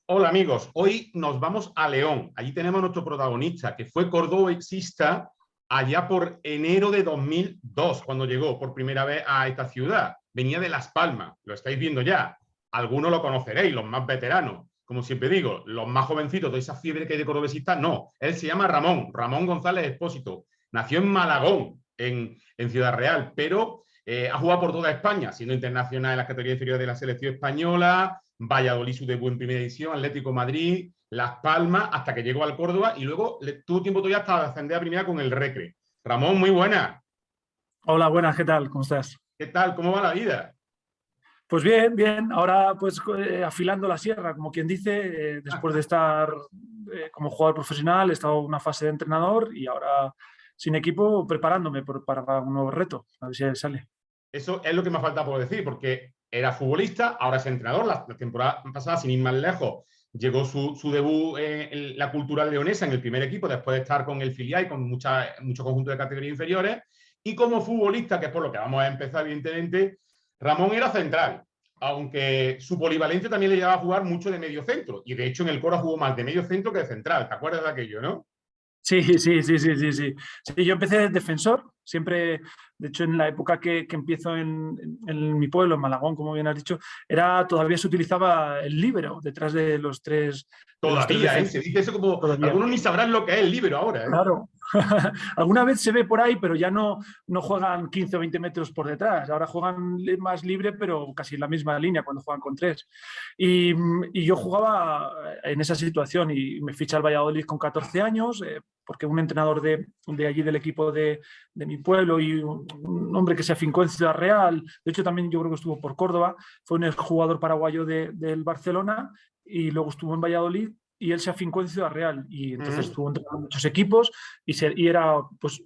Hola amigos, hoy nos vamos a León. Allí tenemos a nuestro protagonista, que fue cordobesista allá por enero de 2002, cuando llegó por primera vez a esta ciudad. Venía de Las Palmas, lo estáis viendo ya. Algunos lo conoceréis, los más veteranos. Como siempre digo, los más jovencitos de esa fiebre que hay de cordobesista, no. Él se llama Ramón González Expósito. Nació en Malagón, en Ciudad Real, pero ha jugado por toda España, siendo internacional en las categorías inferiores de la selección española, Valladolid su debut en primera división, Atlético Madrid, Las Palmas, hasta que llegó al Córdoba y luego tuvo tiempo todavía hasta ascender a primera con el Recre. Ramón, muy buena. Hola, buenas, ¿qué tal? ¿Cómo estás? ¿Qué tal? ¿Cómo va la vida? Pues bien, bien. Ahora pues afilando la sierra, como quien dice, después de estar como jugador profesional, he estado en una fase de entrenador y ahora sin equipo preparándome para un nuevo reto, a ver si sale. Eso es lo que me falta por decir, porque era futbolista, ahora es entrenador. La temporada pasada, sin ir más lejos, llegó su debut en la Cultural Leonesa en el primer equipo, después de estar con el filial y con muchos conjuntos de categorías inferiores. Y como futbolista, que es por lo que vamos a empezar, evidentemente, Ramón era central, aunque su polivalencia también le llevaba a jugar mucho de medio centro. Y de hecho en el Coro jugó más de medio centro que de central. ¿Te acuerdas de aquello, no? Sí, sí, sí, sí, sí, sí. Sí, yo empecé de defensor, siempre, de hecho, en la época que empiezo en mi pueblo, en Malagón, como bien has dicho, todavía se utilizaba el líbero detrás de los tres Todavía, ¿eh? Se defensas. dice eso como... Todavía. Algunos ni sabrán lo que es el líbero ahora, ¿eh? Claro. Alguna vez se ve por ahí, pero ya no juegan 15 o 20 metros por detrás. Ahora juegan más libre, pero casi en la misma línea cuando juegan con tres. Y yo jugaba en esa situación y me ficha al Valladolid con 14 años, porque un entrenador de allí del equipo de mi pueblo y un hombre que se afincó en Ciudad Real, de hecho también yo creo que estuvo por Córdoba, fue un jugador paraguayo del Barcelona y luego estuvo en Valladolid y él se afincó en Ciudad Real y entonces estuvo entrenando muchos equipos y era pues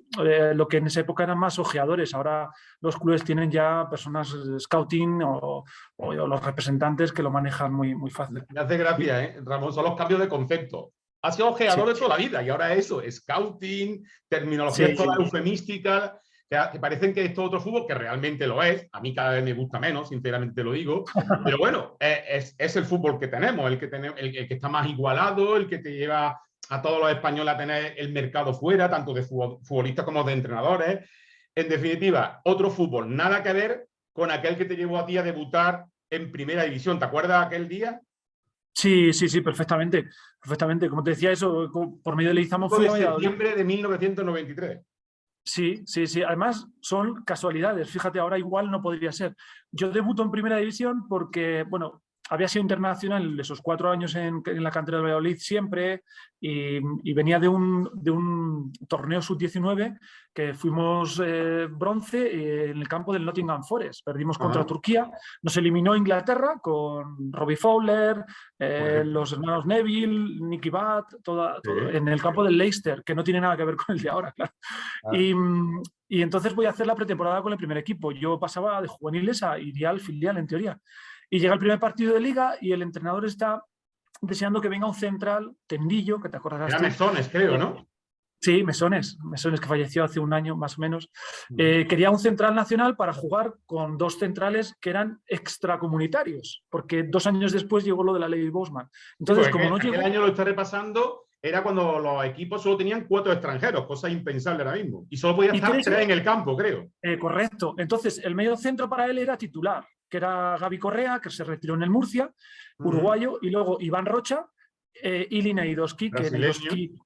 lo que en esa época eran más ojeadores. Ahora los clubes tienen ya personas scouting o los representantes que lo manejan muy, muy fácil. Me hace gracia, ¿eh? Ramón, son los cambios de concepto. Ha sido ojeador Sí, de toda la vida y ahora eso, scouting, terminologías sí, todas eufemísticas, que parecen que esto es otro fútbol, que realmente lo es. A mí cada vez me gusta menos, sinceramente lo digo. Pero bueno, es el fútbol que tenemos, el que está más igualado, el que te lleva a todos los españoles a tener el mercado fuera, tanto de futbolistas como de entrenadores. En definitiva, otro fútbol, nada que ver con aquel que te llevó a ti a debutar en primera división. ¿Te acuerdas aquel día? sí, sí, sí, perfectamente. Perfectamente. Como te decía, eso, por medio de Leizamo 5 fui de a Valladolid. septiembre de 1993. Sí, sí, sí. Además, son casualidades. Fíjate, ahora igual no podría ser. Yo debuto en Primera División porque, bueno, había sido internacional esos 4 años en la cantera de Valladolid siempre y venía de un torneo sub-19 que fuimos bronce en el campo del Nottingham Forest. Perdimos contra Ajá, Turquía. Nos eliminó Inglaterra con Robbie Fowler, correcto. los hermanos Neville, Nicky Butt, todo, Sí. en el campo del Leicester, que no tiene nada que ver con el de ahora, claro. Ah. Y entonces voy a hacer la pretemporada con el primer equipo. Yo pasaba de juveniles a iría al filial, en teoría. Y llega el primer partido de liga y el entrenador está deseando que venga un central, Tendillo, que te acordarás Era tú. Mesones, creo, Eh, ¿no? sí, Mesones que falleció hace un año más o menos. Uh-huh. Quería un central nacional para jugar con dos centrales que eran extracomunitarios, porque 2 años después llegó lo de la ley de Bosman. Sí, Entonces, porque como no aquel llegó, año lo está repasando, era cuando los equipos solo tenían 4 extranjeros, cosa impensable ahora mismo. Y solo podía y estar tres 3 en el campo, creo. Correcto. Entonces, el medio centro para él era titular, que era Gaby Correa, que se retiró en el Murcia, Uh-huh. uruguayo, y luego Iván Rocha y Naidowski, que Brasileño.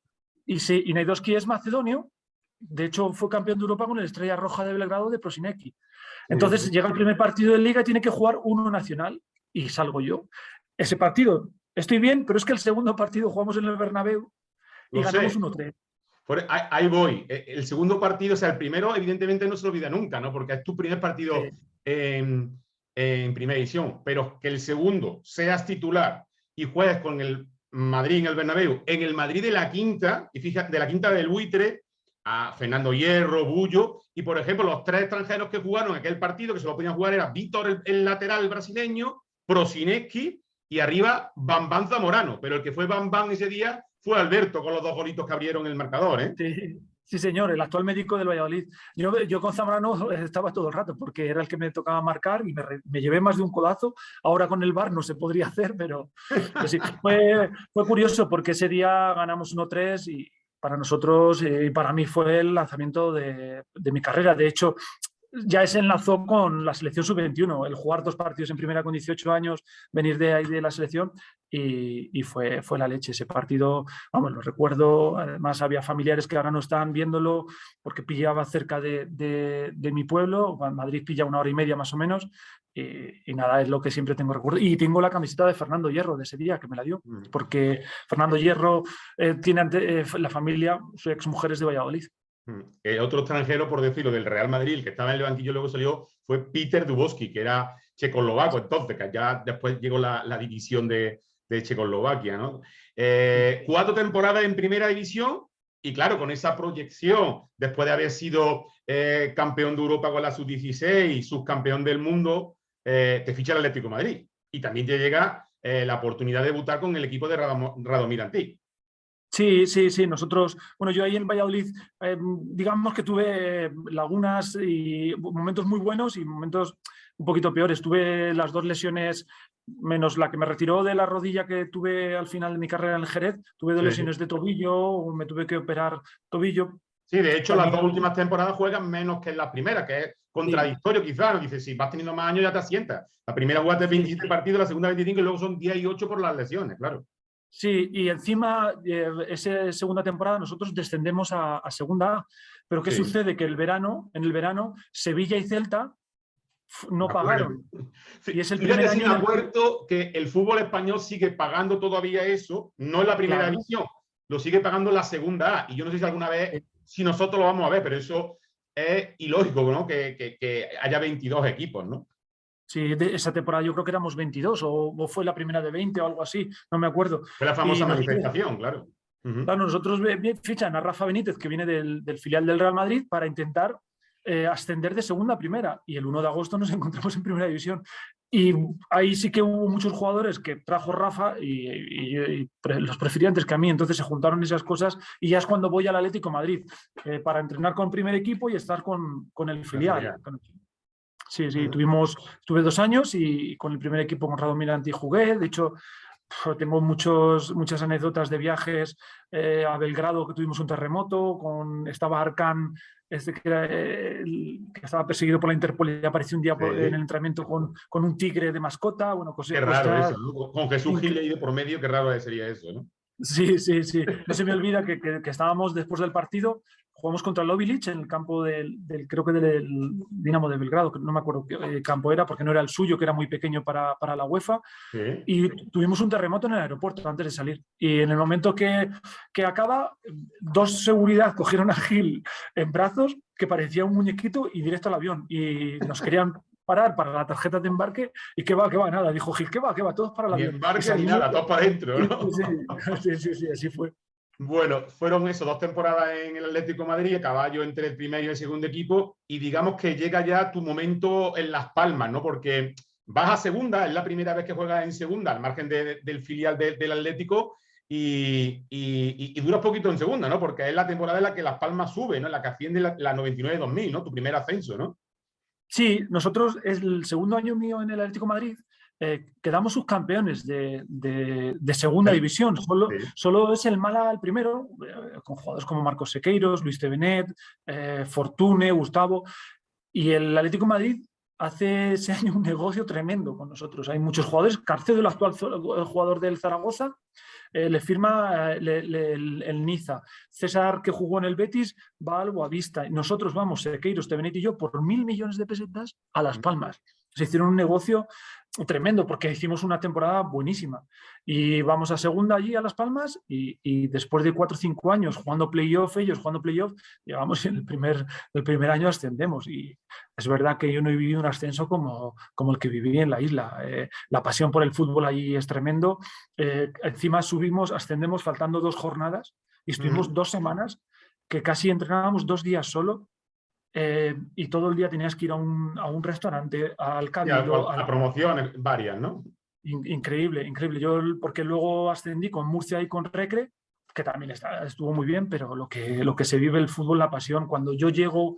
Naidowski es macedonio. De hecho, fue campeón de Europa con el Estrella Roja de Belgrado de Prosinecki. Sí, Entonces, sí. llega el primer partido de Liga y tiene que jugar uno nacional y salgo yo. Ese partido, estoy bien, pero es que el segundo partido jugamos en el Bernabéu y Lo ganamos sé. 1-3. Ahí voy. El segundo partido, o sea, el primero, evidentemente, no se lo olvida nunca, ¿no? Porque es tu primer partido en primera división. Pero que el segundo seas titular y juegues con el Madrid en el Bernabéu, en el Madrid de la quinta, y fíjate, de la quinta del Buitre, a Fernando Hierro, Bullo, y por ejemplo, los 3 extranjeros que jugaron en aquel partido, que se lo podían jugar, era Víctor, el lateral brasileño, Prosinecki, y arriba Bambán Zamorano. Pero el que fue Bambán ese día fue Alberto, con los 2 golitos que abrieron el marcador, ¿eh? Sí. Sí, señor, el actual médico del Valladolid. Yo con Zambrano estaba todo el rato porque era el que me tocaba marcar y me llevé más de un codazo. Ahora con el VAR no se podría hacer, pero sí. Fue curioso porque ese día ganamos 1-3 y para nosotros y para mí fue el lanzamiento de mi carrera. De hecho, ya se enlazó con la selección sub-21, el jugar 2 partidos en primera con 18 años, venir de ahí de la selección y fue la leche ese partido. Vamos, lo recuerdo, además había familiares que ahora no estaban viéndolo porque pillaba cerca de mi pueblo, Madrid pilla 1 hora y media más o menos, y nada, es lo que siempre tengo recuerdo. Y tengo la camiseta de Fernando Hierro de ese día que me la dio, porque Fernando Hierro tiene la familia, su exmujer es de Valladolid. Otro extranjero, por decirlo, del Real Madrid, el que estaba en el banquillo luego salió, fue Peter Dubovsky, que era checoslovaco entonces, que ya después llegó la división de Checoslovaquia, ¿no? 4 temporadas en primera división y claro, con esa proyección, después de haber sido campeón de Europa con la sub-16, subcampeón del mundo, te ficha el Atlético de Madrid. Y también te llega la oportunidad de debutar con el equipo de Radomir Antic. Sí, sí, sí. Nosotros, bueno, yo ahí en Valladolid, digamos que tuve lagunas y momentos muy buenos y momentos un poquito peores. Tuve las 2 lesiones, menos la que me retiró de la rodilla que tuve al final de mi carrera en el Jerez. Tuve 2 lesiones de tobillo, me tuve que operar tobillo. Sí, de hecho, También, las 2 últimas temporadas juegan menos que en las primeras, que es contradictorio quizás. ¿No? Dices, si vas teniendo más años ya te asientas. La primera jugaste 27 partidos, la segunda 25 y luego son 10 y 8 por las lesiones, claro. Sí, y encima, esa segunda temporada nosotros descendemos a segunda A. Pero ¿qué sucede? Que en el verano, Sevilla y Celta no pagaron. Sí, y es el fíjate, primer sí año me acuerdo que el fútbol español sigue pagando todavía eso, no en la primera división, lo sigue pagando en la segunda A. Y yo no sé si alguna vez, si nosotros lo vamos a ver, pero eso es ilógico, ¿no? Que haya 22 equipos, ¿no? Sí, esa temporada yo creo que éramos 22 o fue la primera de 20 o algo así, no me acuerdo. Fue la famosa manifestación, claro. Claro, nosotros fichan a Rafa Benítez, que viene del filial del Real Madrid, para intentar ascender de segunda a primera. Y el 1 de agosto nos encontramos en primera división. Y ahí sí que hubo muchos jugadores que trajo Rafa y los prefería antes que a mí. Entonces se juntaron esas cosas y ya es cuando voy al Atlético Madrid para entrenar con el primer equipo y estar con el filial. Sí, sí, tuve 2 años y con el primer equipo con Radomir Antic jugué. De hecho, tengo muchas anécdotas de viajes a Belgrado, que tuvimos un terremoto, estaba Arkan, que estaba perseguido por la Interpol y apareció un día en el entrenamiento con un tigre de mascota. Bueno, qué raro eso, ¿no? Con Jesús Gil ahí de por medio, qué raro sería eso, ¿no? Sí, sí, sí. No se me olvida que estábamos después del partido, jugamos contra el Obilic en el campo creo que del Dinamo de Belgrado, que no me acuerdo qué campo era, porque no era el suyo, que era muy pequeño para la UEFA. Y tuvimos un terremoto en el aeropuerto antes de salir. Y en el momento que acaba, 2 seguridad cogieron a Gil en brazos, que parecía un muñequito, y directo al avión. Y nos querían parar para la tarjeta de embarque y que va, nada. Dijo Gil, que va, todos para el avión. Ni embarque ni nada, todos para adentro, ¿no? Sí, así fue. Bueno, fueron eso, 2 temporadas en el Atlético de Madrid, a caballo entre el primer y el segundo equipo, y digamos que llega ya tu momento en Las Palmas, ¿no? Porque vas a segunda, es la primera vez que juegas en segunda, al margen del filial del Atlético, y duras poquito en segunda, ¿no? Porque es la temporada en la que Las Palmas sube, ¿no? En la que asciende la 99-2000, ¿no? Tu primer ascenso, ¿no? Sí, nosotros, es el segundo año mío en el Atlético de Madrid, quedamos subcampeones de segunda división. Solo es el Málaga el primero, con jugadores como Marcos Sequeiros, Luis Tevenet, Fortune, Gustavo. Y el Atlético de Madrid hace ese año un negocio tremendo con nosotros. Hay muchos jugadores. Carcedo, el actual jugador del Zaragoza, le firma el Niza. César, que jugó en el Betis, va al Boavista. Nosotros vamos, Sequeiros, Tevenet y yo, por 1.000 millones de pesetas a Las Palmas. Se hicieron un negocio tremendo porque hicimos una temporada buenísima. Y vamos a segunda allí a Las Palmas y después de 4 o 5 años jugando playoff, ellos jugando playoff, llegamos en el primer año ascendemos. Y es verdad que yo no he vivido un ascenso como el que viví en la isla. La pasión por el fútbol allí es tremendo. Encima ascendemos faltando 2 jornadas y estuvimos 2 semanas que casi entrenábamos 2 días solo. Y todo el día tenías que ir a un restaurante, al cabildo. A promociones varias, ¿no? Increíble, increíble. Yo, porque luego ascendí con Murcia y con Recre, que también estuvo muy bien, pero lo que se vive el fútbol, la pasión. Cuando yo llego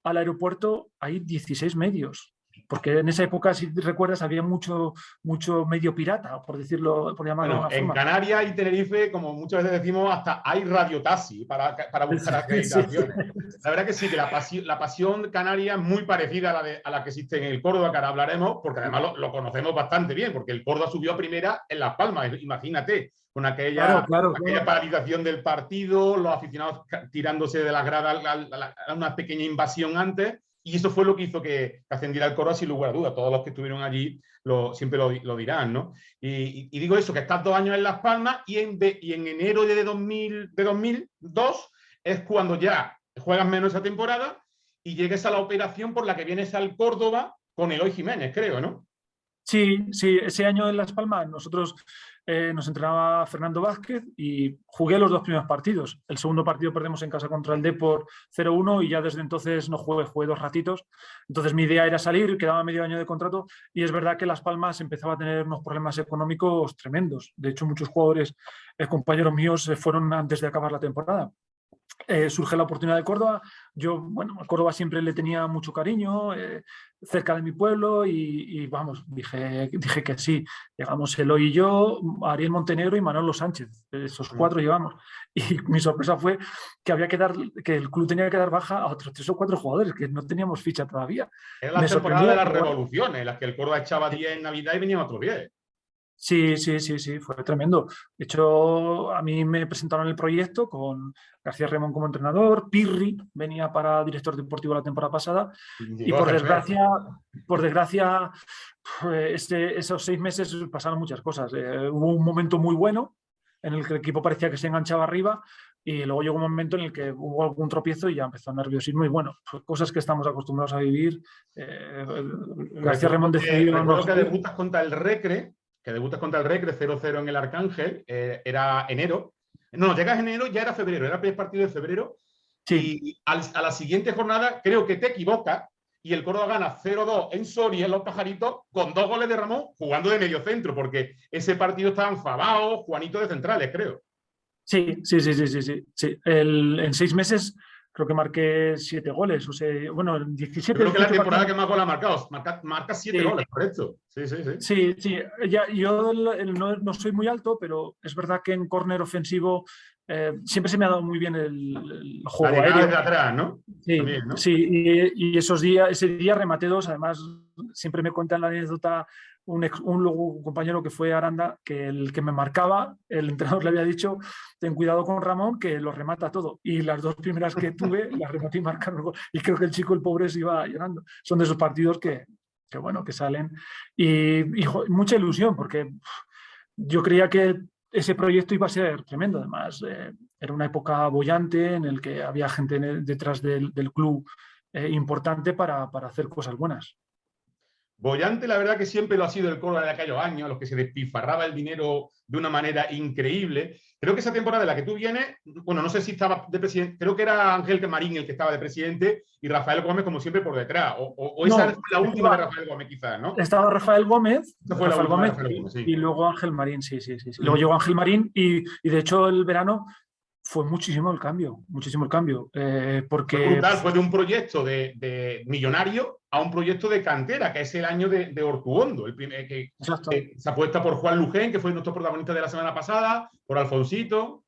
al aeropuerto hay 16 medios, porque en esa época, si recuerdas, había mucho medio pirata, por decirlo, por llamarlo de Bueno, alguna en forma. Canarias y Tenerife, como muchas veces decimos, hasta hay radiotaxi para buscar Sí, acreditaciones. La verdad que sí, que la pasión canaria es muy parecida a la que existe en el Córdoba, que ahora hablaremos, porque además lo conocemos bastante bien, porque el Córdoba subió a primera en Las Palmas, imagínate, con claro, claro, aquella claro. paralización del partido, los aficionados tirándose de las gradas a una pequeña invasión antes, y eso fue lo que hizo que ascendiera el Córdoba sin lugar a dudas. Todos los que estuvieron allí siempre lo dirán, ¿no? Y digo eso, que estás 2 años en Las Palmas y en enero de 2002 es cuando ya juegas menos esa temporada y llegues a la operación por la que vienes al Córdoba con Eloy Jiménez, creo, ¿no? Sí, sí, ese año en Las Palmas nosotros nos entrenaba Fernando Vázquez y jugué los 2 primeros partidos. El segundo partido perdemos en casa contra el Depor 0-1 y ya desde entonces no jugué 2 ratitos. Entonces mi idea era salir, quedaba medio año de contrato y es verdad que Las Palmas empezaba a tener unos problemas económicos tremendos. De hecho, muchos jugadores, compañeros míos, se fueron antes de acabar la temporada. Surge la oportunidad de Córdoba. Yo, bueno, a Córdoba siempre le tenía mucho cariño, cerca de mi pueblo y vamos, dije que sí. Llegamos Eloy y yo, Ariel Montenegro y Manolo Sánchez. Esos 4 llevamos. Y mi sorpresa fue que el club tenía que dar baja a otros 3 o 4 jugadores, que no teníamos ficha todavía. Era Me las temporadas de sorprendía, las pero bueno. revoluciones, en las que el Córdoba echaba 10 en Navidad y venían otros 10. Sí, sí, sí, sí, fue tremendo. De hecho, a mí me presentaron el proyecto con García Remón como entrenador, Pirri venía para director deportivo la temporada pasada y Llegó a ejercer. por desgracia, esos 6 meses pasaron muchas cosas. Hubo un momento muy bueno en el que el equipo parecía que se enganchaba arriba y luego llegó un momento en el que hubo algún tropiezo y ya empezó el nerviosismo y bueno, pues cosas que estamos acostumbrados a vivir. García Remón decidió no. Recuerdo que debutas contra el Recre, 0-0 en el Arcángel, era enero. No, llegas enero, ya era febrero, era el partido de febrero. Sí. Y a la siguiente jornada creo que te equivocas y el Córdoba gana 0-2 en Soria, en Los Pajaritos, con 2 goles de Ramón jugando de medio centro, porque ese partido estaban Fabao, Juanito de centrales, creo. Sí, sí, sí, sí, sí, sí, sí. En 6 meses creo que marqué 7 goles. O sea, bueno, en Yo 17, creo que la 18 temporada partidos. que más goles ha marcado, marca 7 Sí, goles, correcto. Sí, sí, sí. sí, sí. Yo no soy muy alto, pero es verdad que en córner ofensivo siempre se me ha dado muy bien el La juego llegada desde aéreo. atrás, ¿no? Sí, También, ¿no? sí, y ese día rematé 2, además siempre me cuentan la anécdota un compañero que fue Aranda, que el que me marcaba, el entrenador le había dicho, ten cuidado con Ramón, que lo remata todo. Y las 2 primeras que tuve, las rematé y marcaron gol. Y creo que el chico, el pobre, se iba llorando. Son de esos partidos bueno, que salen. Mucha ilusión, porque yo creía que ese proyecto iba a ser tremendo. Además, era una época bollante en el que había gente detrás del club importante para hacer cosas buenas. Bollante, la verdad que siempre lo ha sido el Córdoba de aquellos años, a los que se despilfarraba el dinero de una manera increíble. Creo que esa temporada de la que tú vienes, bueno, no sé si estaba de presidente, creo que era Ángel Marín el que estaba de presidente y Rafael Gómez, como siempre, por detrás. O esa No, fue la última de Rafael Gómez, quizás, ¿no? estaba Esa fue la Rafael última de Gómez Rafael Gómez, y sí. luego Ángel Marín, sí, sí, sí, sí. Uh Luego -huh. llegó Ángel Marín y de hecho el verano fue muchísimo el cambio, Fue porque brutal, fue de un proyecto de millonario a un proyecto de cantera, que es el año de Ortuondo, el primer, que se apuesta por Juan Lujén, que fue nuestro protagonista de la semana pasada, por Alfonsito.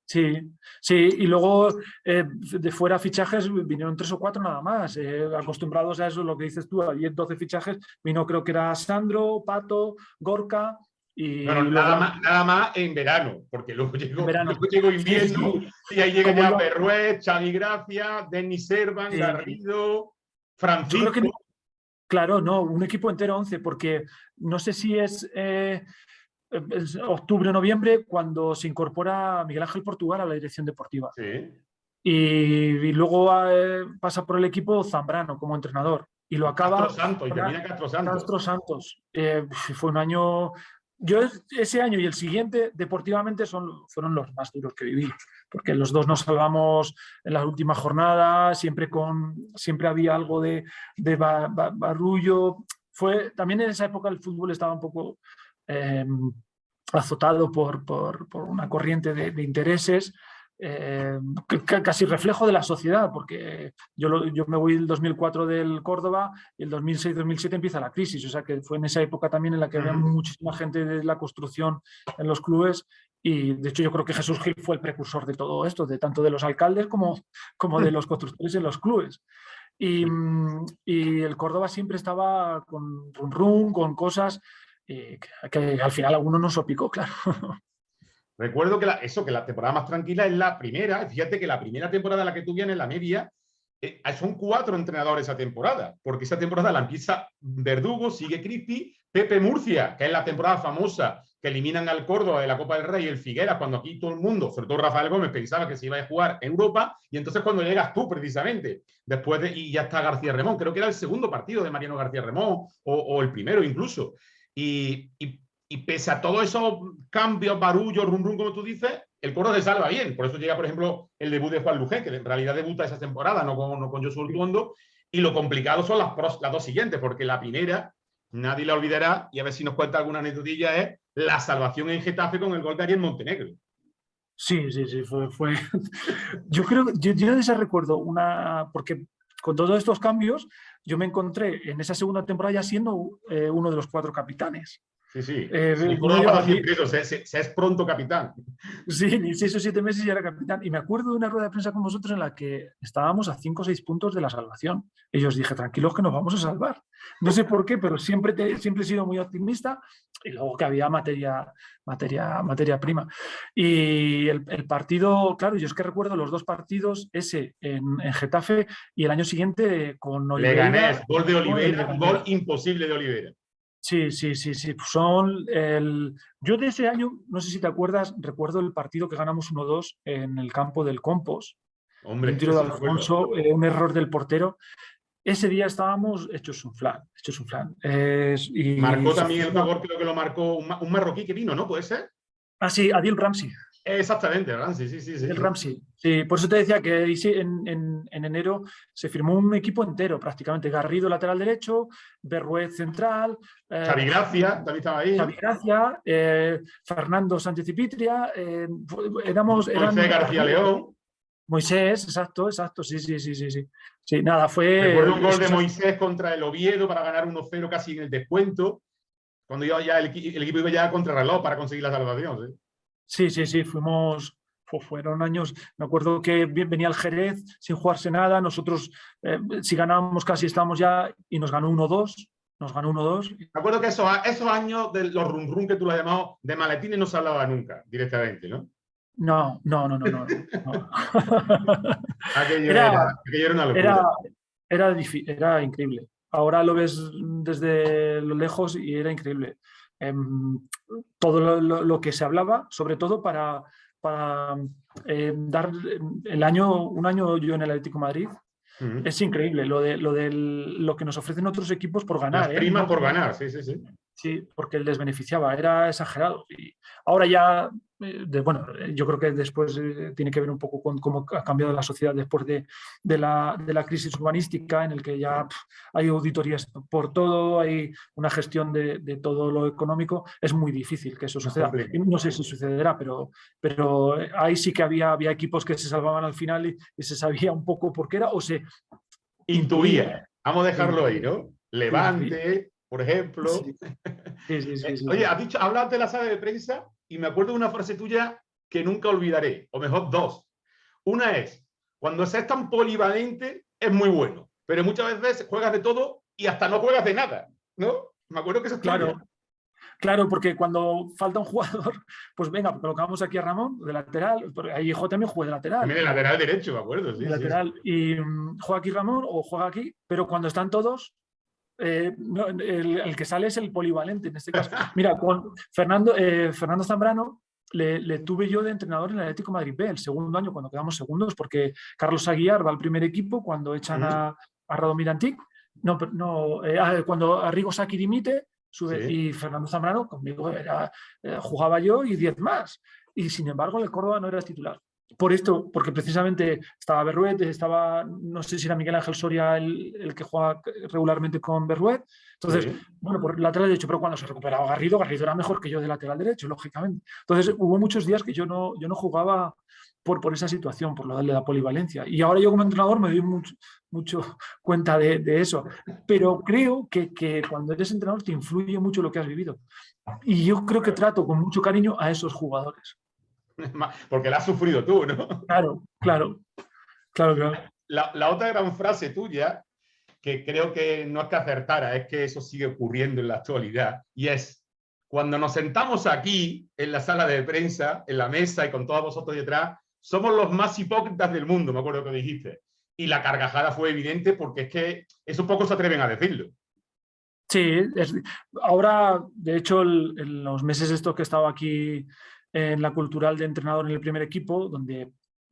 Sí, sí, y luego de fuera fichajes vinieron 3 o 4 nada más, acostumbrados a eso, lo que dices tú, a 10, 12 fichajes, vino creo que era Sandro, Pato, Gorka y Bueno, luego nada más en verano, porque en verano. luego llegó Sí, invierno sí. y ahí llega Como ya iba, Perruet, Xavi Gracia, Denis Servan, Garrido, yo creo que, Francisco. claro, no, un equipo entero 11, porque no sé si es octubre o noviembre cuando se incorpora Miguel Ángel Portugal a la dirección deportiva. Sí. Y luego pasa por el equipo Zambrano como entrenador y lo Y Castro acaba Santos, y termina Castro Santos. Castro Santos. Fue un año, yo ese año y el siguiente deportivamente fueron los más duros que viví, porque los dos nos salvamos en las últimas jornadas, siempre había algo de barullo. También en esa época el fútbol estaba un poco azotado por una corriente de intereses, casi reflejo de la sociedad, porque yo me voy el 2004 del Córdoba y el 2006-2007 empieza la crisis, o sea que fue en esa época también en la que había muchísima gente de la construcción en los clubes, y de hecho yo creo que Jesús Gil fue el precursor de todo esto, de tanto de los alcaldes como de los constructores en los clubes. Y el Córdoba siempre estaba con rum, con cosas que al final a uno no sopicó, claro. Recuerdo que la temporada más tranquila es la primera. Fíjate que la primera temporada en la que tú vienes, la media, son 4 entrenadores esa temporada, porque esa temporada la empieza Verdugo, sigue Crispi, Pepe Murcia, que es la temporada famosa que eliminan al Córdoba de la Copa del Rey, y el Figueras, cuando aquí todo el mundo, sobre todo Rafael Gómez, pensaba que se iba a jugar en Europa, y entonces cuando llegas tú, precisamente, y ya está García Remón, creo que era el segundo partido de Mariano García Remón, o el primero incluso, y pese a todos esos cambios, barullos, rum, como tú dices, el Córdoba se salva bien. Por eso llega, por ejemplo, el debut de Juan Lujé, que en realidad debuta esa temporada, no con Josu Ortuondo. Y lo complicado son las 2 siguientes, porque la primera, nadie la olvidará, y a ver si nos cuenta alguna anécdotilla, es la salvación en Getafe con el gol de Ariel Montenegro. Sí, fue. Yo creo, yo de ese recuerdo porque con todos estos cambios, yo me encontré en esa segunda temporada ya siendo uno de los 4 capitanes. Sí. El Córdoba pasa siempre eso, se es pronto capitán. Sí, ni 6 o 7 meses ya era capitán. Y me acuerdo de una rueda de prensa con vosotros en la que estábamos a 5 o 6 puntos de la salvación. Y yo os dije, tranquilos que nos vamos a salvar. No sé por qué, pero siempre he sido muy optimista. Y luego que había materia prima. Y el partido, claro, yo es que recuerdo los 2 partidos, ese en Getafe y el año siguiente con Oliveira. Leganés, gol de Oliveira, gol imposible de Oliveira. Sí. Yo de ese año, no sé si te acuerdas, recuerdo el partido que ganamos 1-2 en el campo del Compos. Hombre, un tiro de Alfonso, un error del portero. Ese día estábamos hechos un flan. Marcó también el favor, creo que lo marcó un marroquí que vino, ¿no? ¿Puede ser? Ah, sí, Adil Ramsey. Exactamente, Ramsey, sí. El Ramsey. Sí, por eso te decía que en enero se firmó un equipo entero prácticamente. Garrido lateral derecho, Berruet central. Xavi Gracia también estaba ahí. Xavi Gracia, Fernando Sánchez y Pitria. Moisés García León. Moisés, exacto, sí. Sí, nada, fue... Recuerdo un gol de Moisés contra el Oviedo para ganar 1-0 casi en el descuento, cuando iba ya el equipo iba ya a contrarreloj para conseguir la salvación. ¿Sí? Sí, fueron años, me acuerdo que venía el Jerez sin jugarse nada, nosotros si ganábamos casi estábamos ya y nos ganó 1-2. Me acuerdo que esos años de los rum que tú lo has llamado de maletines no se hablaba nunca directamente, ¿no? No. Aquello era una locura. Era increíble. Ahora lo ves desde lo lejos y era increíble. Todo lo que se hablaba, sobre todo para dar un año yo en el Atlético de Madrid, es increíble lo que nos ofrecen otros equipos por ganar. Las primas por ganar, sí. Sí, porque les beneficiaba, era exagerado. Y ahora ya, yo creo que después tiene que ver un poco con cómo ha cambiado la sociedad después de la crisis urbanística, en el que ya hay auditorías por todo, hay una gestión de todo lo económico. Es muy difícil que eso suceda. No sé si sucederá, pero ahí sí que había equipos que se salvaban al final y se sabía un poco por qué era o se intuía. Vamos a dejarlo ahí, ¿no? Levante, por ejemplo. Sí. Oye, hablas de la sala de prensa y me acuerdo de una frase tuya que nunca olvidaré, o mejor 2. Una es, cuando seas tan polivalente es muy bueno, pero muchas veces juegas de todo y hasta no juegas de nada, ¿no? Me acuerdo que eso es Claro, porque cuando falta un jugador, pues venga, colocamos aquí a Ramón de lateral, ahí yo también juega de lateral. También de lateral derecho, me acuerdo, sí. De lateral, y juega aquí Ramón o juega aquí, pero cuando están todos, el que sale es el polivalente en este caso. Mira, con Fernando Zambrano le tuve yo de entrenador en el Atlético de Madrid B, el segundo año cuando quedamos segundos, porque Carlos Aguiar va al primer equipo cuando echan a Radomir Antic, cuando Arrigo Sacchi dimite, y Fernando Zambrano conmigo jugaba yo y 10 más, y sin embargo el Córdoba no era titular. por esto, porque precisamente estaba Berruet, estaba, no sé si era Miguel Ángel Soria el que juega regularmente con Berruet. Entonces, Sí. bueno, por lateral derecho, pero cuando se recuperaba Garrido, Garrido era mejor que yo de lateral derecho, lógicamente. Entonces, hubo muchos días que yo no jugaba por esa situación, por lo de la polivalencia. Y ahora yo como entrenador me doy mucho cuenta de eso. Pero creo que cuando eres entrenador te influye mucho lo que has vivido. Y yo creo que trato con mucho cariño a esos jugadores. Porque la has sufrido tú, ¿no? Claro, claro, claro, claro. La otra gran frase tuya, que creo que no es que acertara, es que eso sigue ocurriendo en la actualidad, y es, cuando nos sentamos aquí, en la sala de prensa, en la mesa y con todos vosotros detrás, somos los más hipócritas del mundo, me acuerdo que dijiste. Y la carcajada fue evidente porque es que eso pocos se atreven a decirlo. Sí, ahora, de hecho, en los meses estos que he estado aquí en la cultural de entrenador en el primer equipo, donde,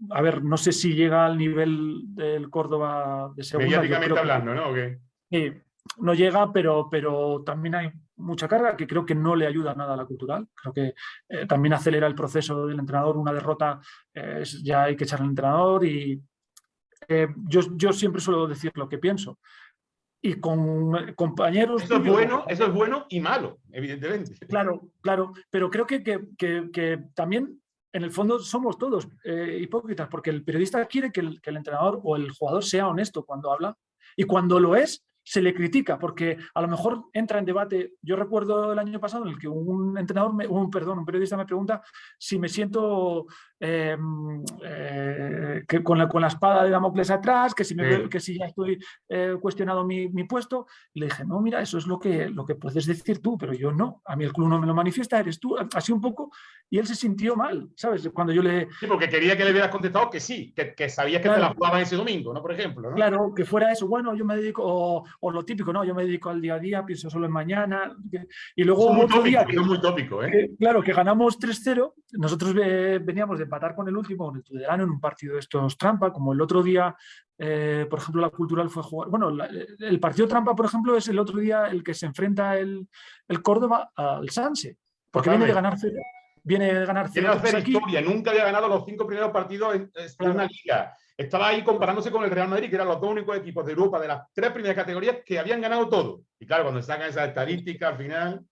a ver, no sé si llega al nivel del Córdoba de segunda, yo Mediáticamente creo que hablando, ¿no? ¿O qué? no llega, pero también hay mucha carga que creo que no le ayuda nada a la cultural. Creo que también acelera el proceso del entrenador. Una derrota, ya hay que echar al entrenador y yo siempre suelo decir lo que pienso. Y con compañeros tuyos. Eso es bueno y malo, evidentemente. Claro, claro, pero creo que también en el fondo somos todos hipócritas, porque el periodista quiere que el entrenador o el jugador sea honesto cuando habla, y cuando lo es, se le critica, porque a lo mejor entra en debate. Yo recuerdo el año pasado en el que un entrenador, un periodista me pregunta si me siento que con la espada de Damocles atrás, que si ya estoy cuestionado mi puesto. Y le dije, no, mira, eso es lo que puedes decir tú, pero yo no. A mí el club no me lo manifiesta, eres tú. Así un poco. Y él se sintió mal, ¿sabes? Cuando yo le... Sí, porque quería que le hubieras contestado que sí, que sabías que te la jugaban ese domingo, ¿no? Por ejemplo, ¿no? Claro, que fuera eso. Bueno, yo me dedico, o lo típico, ¿no? Yo me dedico al día a día, pienso solo en mañana. Y luego Eso es hubo muy otro tópico, día eso es muy tópico, ¿eh? claro, que ganamos 3-0. Nosotros veníamos de empatar con el último, con el Tudelano, en un partido de estos trampa, como el otro día, por ejemplo, la Cultural fue a jugar. Bueno, el partido trampa, por ejemplo, es el otro día el que se enfrenta el Córdoba al Sanse, porque viene de ganar 0. Viene de ganar 0. Quiere hacer historia, nunca había ganado los 5 primeros partidos en una liga. Estaba ahí comparándose con el Real Madrid, que eran los 2 únicos equipos de Europa de las 3 primeras categorías que habían ganado todo. Y claro, cuando sacan esa estadística al final...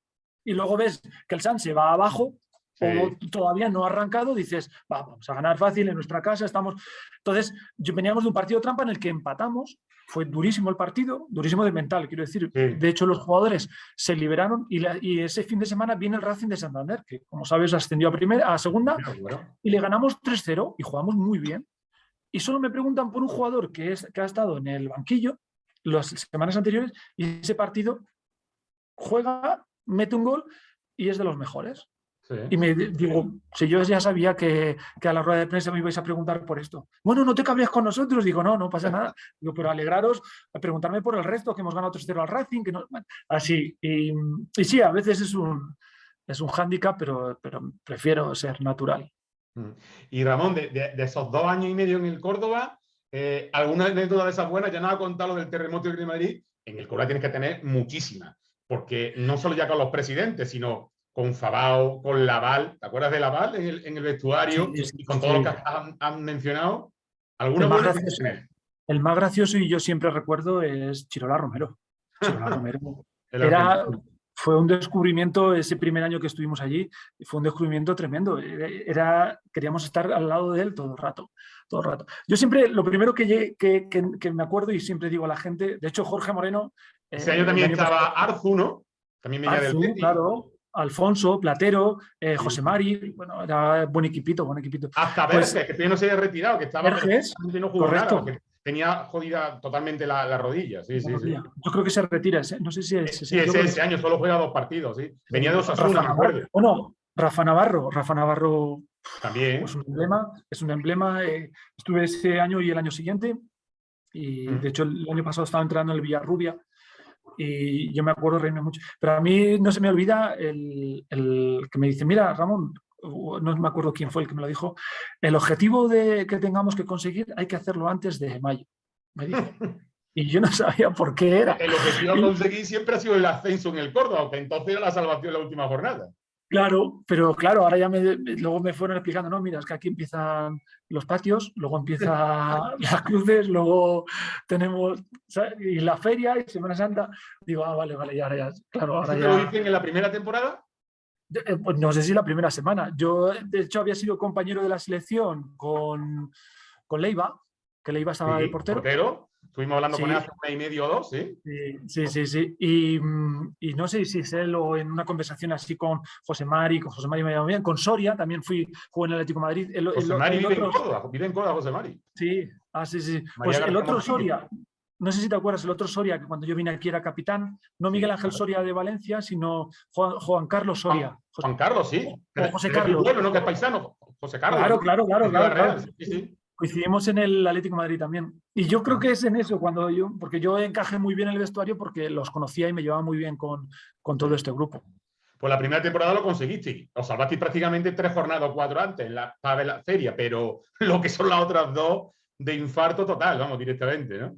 Y luego ves que el Sanse va abajo, sí, o todavía no ha arrancado, dices, vamos a ganar fácil en nuestra casa, estamos... Entonces, veníamos de un partido trampa en el que empatamos, fue durísimo el partido, durísimo de mental, quiero decir. sí. De hecho, los jugadores se liberaron y ese fin de semana viene el Racing de Santander, que como sabes ascendió a segunda, bueno. Y le ganamos 3-0 y jugamos muy bien. Y solo me preguntan por un jugador que ha estado en el banquillo las semanas anteriores y ese partido juega, mete un gol y es de los mejores. Sí. Y me digo, si yo ya sabía que a la rueda de prensa me ibais a preguntar por esto. Bueno, no te cabrías con nosotros. Digo, no pasa nada. Digo, pero alegraros, a preguntarme por el resto, que hemos ganado 3-0 al Racing. Que no... Así. Y sí, a veces es un hándicap, pero prefiero ser natural. Y Ramón, de esos 2 años y medio en el Córdoba, alguna anécdota de esas buenas, ya no ha contado lo del terremoto de Madrid, en el Córdoba tienes que tener muchísimas, porque no solo ya con los presidentes, sino con Fabao, con Laval. ¿Te acuerdas de Laval en el vestuario? Sí, y con todo lo que han mencionado. ¿Alguna buena? El más gracioso, y yo siempre recuerdo, es Chirola Romero. Chirola Romero fue un descubrimiento ese primer año que estuvimos allí, fue un descubrimiento tremendo. Queríamos estar al lado de él todo el rato. Yo siempre, lo primero que me acuerdo y siempre digo a la gente, de hecho Jorge Moreno... Ese año también estaba Arzu, ¿no? También venía del Betis. Claro. Alfonso, Platero, José Mari, bueno, era buen equipito. Hasta Verges, que todavía no se había retirado, que estaba... Verges, no jugó correcto. Nada, tenía jodida totalmente la rodilla. Sí. Yo creo que se retira, no sé si es... Sí, ese año solo juega 2 partidos, sí. Venía de Osasuna, me acuerdo. Bueno, Rafa Navarro también. Es un emblema. Estuve ese año y el año siguiente, y de hecho el año pasado estaba entrenando en el Villarrubia, y yo me acuerdo reírme mucho. Pero a mí no se me olvida el que me dice, mira, Ramón, no me acuerdo quién fue el que me lo dijo, el objetivo que tengamos que conseguir hay que hacerlo antes de mayo, me dijo. Y yo no sabía por qué era. El objetivo a conseguir siempre ha sido el ascenso en el Córdoba, que entonces era la salvación en la última jornada. Claro, pero claro, ahora ya luego me fueron explicando, no, mira, es que aquí empiezan los patios, luego empiezan las cruces, luego tenemos, ¿sabes? Y la feria y Semana Santa. Digo, vale, vale, ya, ahora ya, claro, ahora ¿Eso te lo ya. dicen en la primera temporada? Pues no sé si la primera semana. Yo, de hecho, había sido compañero de la selección con Leiva, que Leiva estaba de Sí, portero. portero. Estuvimos hablando con él hace Sí, un mes y medio o dos, ¿sí? sí, sí, sí, sí. Y no sé si es él o en una conversación así con José Mari me llevo bien, con Soria, también jugué en el Atlético de Madrid. José Mari El otro, Vive en Córdoba, José Mari. sí, sí, sí. María Pues el García otro Morcillo. Soria, no sé si te acuerdas, el otro Soria, que cuando yo vine aquí era capitán, no Miguel Sí, Ángel claro. Soria de Valencia, sino Juan Carlos Soria. Juan Carlos, sí. O José Es de tu Carlos. pueblo, ¿no? Que es paisano. José Carlos, Claro, ¿no? claro, claro, De Ciudad claro, claro. Real. Sí, sí. Coincidimos en el Atlético de Madrid también. Y yo creo Ajá. que es en eso, porque yo encajé muy bien en el vestuario porque los conocía y me llevaba muy bien con todo Sí. este grupo. Pues la primera temporada lo conseguisteis. Os salvasteis prácticamente 3 jornadas o 4 antes para ver la feria, pero lo que son las otras dos de infarto total, vamos, directamente, ¿no?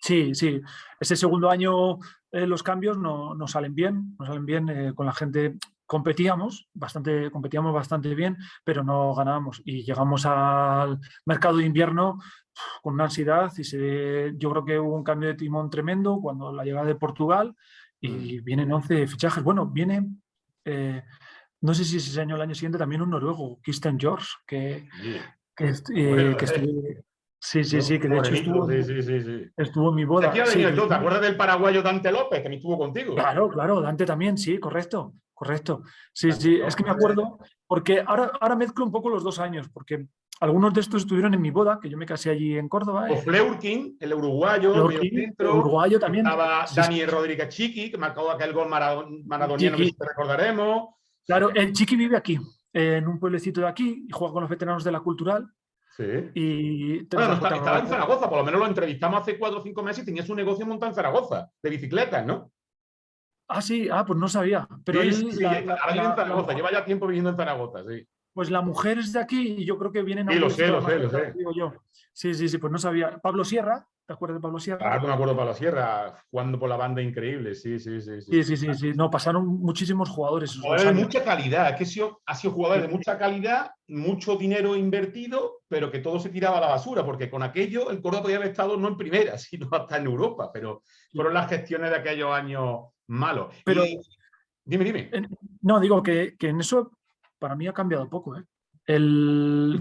Sí, sí. Ese segundo año los cambios no salen bien, no salen bien. Con la gente competíamos bastante bien, pero no ganábamos. Y llegamos al mercado de invierno con una ansiedad yo creo que hubo un cambio de timón tremendo cuando la llegada de Portugal Mm. y vienen 11 fichajes. Bueno, eh, no sé si ese año o el año siguiente también un noruego, Kirsten George, Sí, que, me acuerdo, que estuvo, sí, sí, sí, que de hecho morenito, sí, sí, sí, sí. estuvo en mi ¿De aquí boda. ha Sí, venido tú? ¿Te acuerdas del paraguayo Dante López, que ni estuvo contigo? claro, claro, Dante también, sí, correcto, correcto. Sí, Dante sí, es que me López. acuerdo, porque ahora mezclo un poco los 2 años, porque algunos de estos estuvieron en mi boda, que yo me casé allí en Córdoba, O Fleurkin, el uruguayo, medio Lorquín, centro. uruguayo también. Estaba Sí, sí, Dani Rodríguez Chiqui, que marcó aquel gol maradoniano que Chiqui. siempre recordaremos. Claro, el Chiqui vive aquí, en un pueblecito de aquí, y juega con los veteranos de la Cultural, Sí. y Bueno, no, estaba en Zaragoza, por lo menos lo entrevistamos hace 4 o 5 meses y tenía su negocio montado en Zaragoza, de bicicletas, ¿no? Sí, pues no sabía. Pero Sí, sí, él, sí. Ahora vive en Zaragoza, lleva ya tiempo viviendo en Zaragoza, sí. pues la mujer es de aquí y yo creo que vienen a Sí, un lo sé, pueblecito lo más sé, lo cerca, sé. digo yo. Sí, sí, sí, pues no sabía. Pablo Sierra, ¿te acuerdas de Pablo Sierra? Ahora no me acuerdo para la Sierra, jugando por la banda increíble, sí, sí, sí, sí. Sí, sí, sí, sí. No, pasaron muchísimos jugadores esos dos Jugadores de años. mucha calidad, es que ha sido jugadores de Sí, mucha calidad, mucho dinero invertido, pero que todo se tiraba a la basura, porque con aquello el Córdoba podía haber estado no en primera, sino hasta en Europa, pero sí. fueron las gestiones de aquellos años malos. Pero Y dime, dime. no, digo que en eso para mí ha cambiado poco, ¿eh?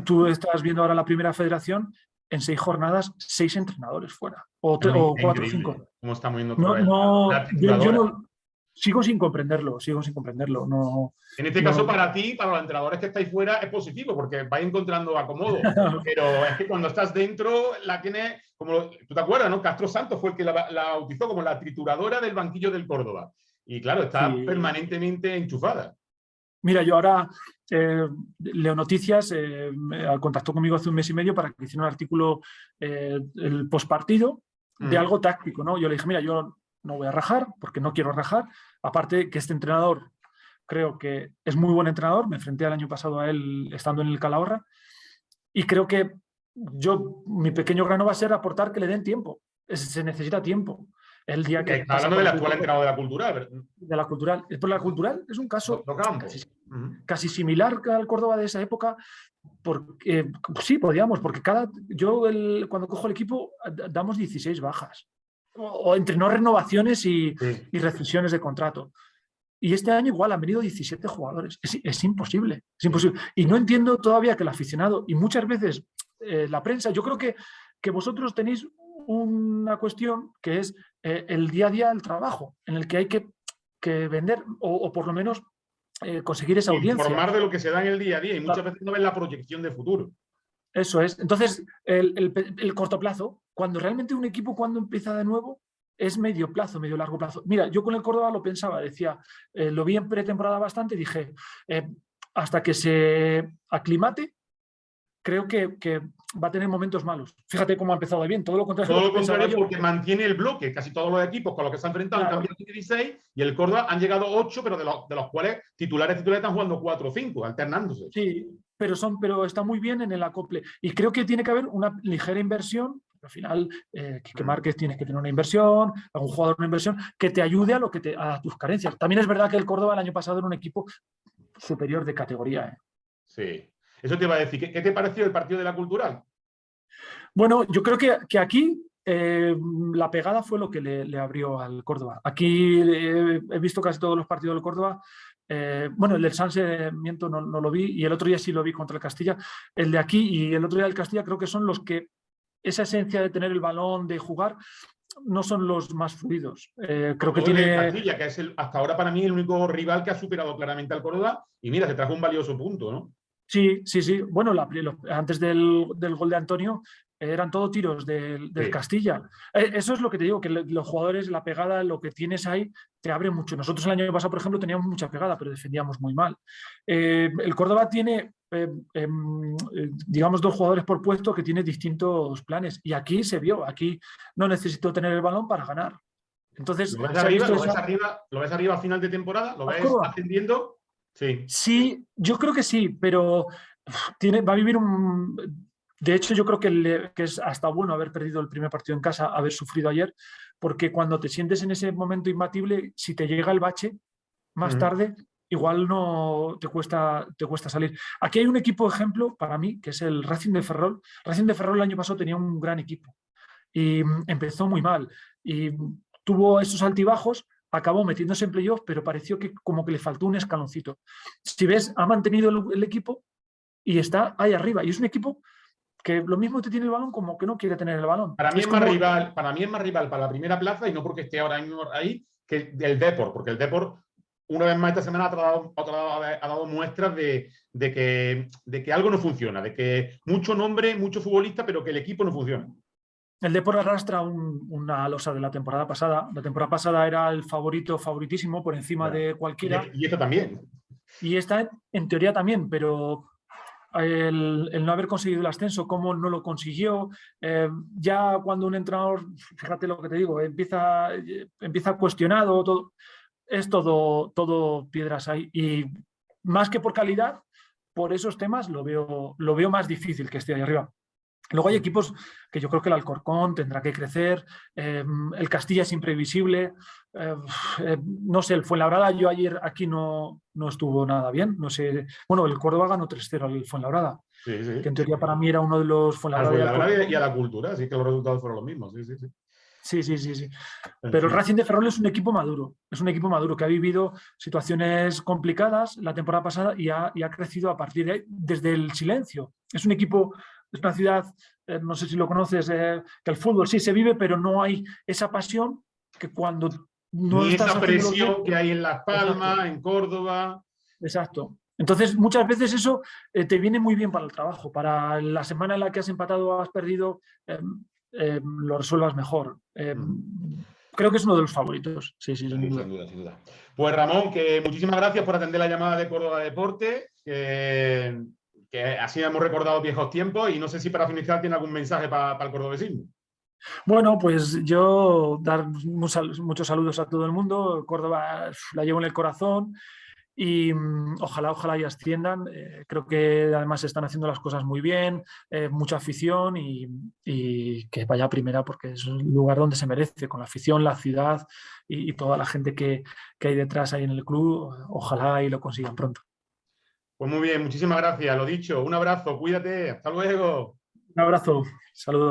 Tú estás viendo ahora la primera federación, en 6 jornadas, 6 entrenadores fuera, o Es 4 o 5. increíble cómo estamos viendo otra No, vez la no, yo trituradora. no sigo sin comprenderlo, sigo sin comprenderlo. No, En este caso, no. para ti, para los entrenadores que estáis fuera, es positivo, porque vais encontrando acomodo. Pero es que cuando estás dentro, la tienes, tú te acuerdas, ¿no? Castro Santos fue el que la bautizó como la trituradora del banquillo del Córdoba. Y claro, está Sí. permanentemente enchufada. Mira, yo ahora leo noticias, me contactó conmigo hace un mes y medio para que hiciera un artículo el postpartido de Mm. algo táctico, ¿no? Yo le dije, mira, yo no voy a rajar porque no quiero rajar. Aparte que este entrenador creo que es muy buen entrenador, me enfrenté el año pasado a él estando en el Calahorra y creo que mi pequeño grano va a ser aportar que le den tiempo. Se necesita tiempo. El día que Está pasa hablando por del el actual club entrenador de la cultura. de la cultural. Por la cultural es un caso Docampo. casi, casi similar al Córdoba de esa época, porque sí, podíamos, porque cuando cojo el equipo damos 16 bajas, o entre no renovaciones Sí. y rescisiones de contrato. Y este año igual han venido 17 jugadores. Es imposible, es Sí. imposible. Y no entiendo todavía que el aficionado, y muchas veces la prensa, yo creo que vosotros tenéis una cuestión que es el día a día del trabajo, en el que hay que vender o por lo menos conseguir esa audiencia. Informar de lo que se da en el día a día y muchas veces no ven la proyección de futuro. Eso es. Entonces, el corto plazo, cuando realmente un equipo cuando empieza de nuevo, es medio plazo, medio largo plazo. Mira, yo con el Córdoba lo pensaba, decía, lo vi en pretemporada bastante, dije, hasta que se aclimate, creo que va a tener momentos malos. Fíjate cómo ha empezado de bien, todo lo contrario de Todo lo lo que pensaba contrario, yo. porque mantiene el bloque. Casi todos los equipos con los que se han enfrentado han Claro, cambiado 16 y el Córdoba han llegado 8, pero de los cuales titulares están jugando 4 o 5, alternándose. sí, pero está muy bien en el acople. Y creo que tiene que haber una ligera inversión. Al final, que Márquez tienes que tener una inversión, algún jugador una inversión que te ayude a tus carencias. También es verdad que el Córdoba el año pasado era un equipo superior de categoría. Sí. Eso te iba a decir. ¿Qué te pareció el partido de la Cultural? Bueno, yo creo que aquí la pegada fue lo que le abrió al Córdoba. Aquí he visto casi todos los partidos del Córdoba. Bueno, el del Sanse, miento, no lo vi, y el otro día sí lo vi contra el Castilla. El de aquí y el otro día del Castilla creo que son los que esa esencia de tener el balón, de jugar, no son los más fluidos. Creo que Todo el tiene... Castilla, que es hasta ahora para mí el único rival que ha superado claramente al Córdoba, y mira, se trajo un valioso punto, ¿no? Sí, sí, sí. Bueno, antes del gol de Antonio eran todo tiros del Sí. Castilla. Eso es lo que te digo, que los jugadores, la pegada, lo que tienes ahí, te abre mucho. Nosotros el año pasado, por ejemplo, teníamos mucha pegada, pero defendíamos muy mal. El Córdoba tiene, digamos, 2 jugadores por puesto que tiene distintos planes. Y aquí se vio, aquí no necesitó tener el balón para ganar. Entonces, ¿Lo ves se ha arriba? visto ¿Lo ves esa... arriba? ¿Lo ves arriba a final de temporada? ¿Lo ¿Al ves Córdoba? ascendiendo? Sí. Sí, yo creo que sí, pero va a vivir un... De hecho, yo creo que es hasta bueno haber perdido el primer partido en casa, haber sufrido ayer, porque cuando te sientes en ese momento imbatible, si te llega el bache más tarde, igual no te cuesta salir. Aquí hay un equipo ejemplo para mí, que es el Racing de Ferrol. Racing de Ferrol el año pasado tenía un gran equipo y empezó muy mal y tuvo esos altibajos, acabó metiéndose en playoff, pero pareció que como que le faltó un escaloncito. Si ves, ha mantenido el equipo y está ahí arriba. Y es un equipo que lo mismo te tiene el balón como que no quiere tener el balón. Para mí Es es más como... rival, para mí es más rival para la primera plaza, y no porque esté ahora mismo ahí, que el Depor, porque el Depor, una vez más esta semana, ha dado muestras de que algo no funciona, de que mucho nombre, mucho futbolista, pero que el equipo no funciona. El Depor arrastra una losa de la temporada pasada. La temporada pasada era el favoritísimo por encima Ya. de cualquiera. Y esto también. Y esta en teoría también, pero el no haber conseguido el ascenso, cómo no lo consiguió, ya cuando un entrenador, fíjate lo que te digo, empieza cuestionado, es todo piedras ahí. Y más que por calidad, por esos temas lo veo más difícil que esté ahí arriba. Luego hay equipos que yo creo que el Alcorcón tendrá que crecer, el Castilla es imprevisible, no sé, el Fuenlabrada, yo ayer aquí no estuvo nada bien, no sé, bueno, el Córdoba ganó 3-0 al Fuenlabrada, Sí, que en sí. teoría para mí era uno de los Al Fuenlabrada y Fuenlabrada y a Alcorcón. la Cultura, así que los resultados fueron los mismos. Sí, sí, sí. Sí, sí, sí, sí. En Pero el fin. Racing de Ferrol es un equipo maduro, que ha vivido situaciones complicadas la temporada pasada y ha crecido a partir de ahí, desde el silencio. Es un equipo, es una ciudad, no sé si lo conoces, que el fútbol sí se vive, pero no hay esa pasión que cuando no Ni estás esa haciéndolo bien. presión que hay en Las Exacto, Palmas, en Córdoba. exacto. Entonces, muchas veces eso te viene muy bien para el trabajo, para la semana en la que has empatado o has perdido, lo resuelvas mejor. Creo que es uno de los favoritos, sí, sí, sin Sí, duda. sin duda, sin duda. Pues Ramón, que muchísimas gracias por atender la llamada de Córdoba Deporte, que así hemos recordado viejos tiempos, y no sé si para finalizar tiene algún mensaje para el cordobesismo. Bueno, pues yo dar muchos saludos a todo el mundo. Córdoba la llevo en el corazón y ojalá y asciendan. Creo que además están haciendo las cosas muy bien, mucha afición y que vaya a primera porque es un lugar donde se merece, con la afición, la ciudad y toda la gente que hay detrás ahí en el club. Ojalá y lo consigan pronto. Pues muy bien, muchísimas gracias. Lo dicho, un abrazo, cuídate, hasta luego. Un abrazo, saludos.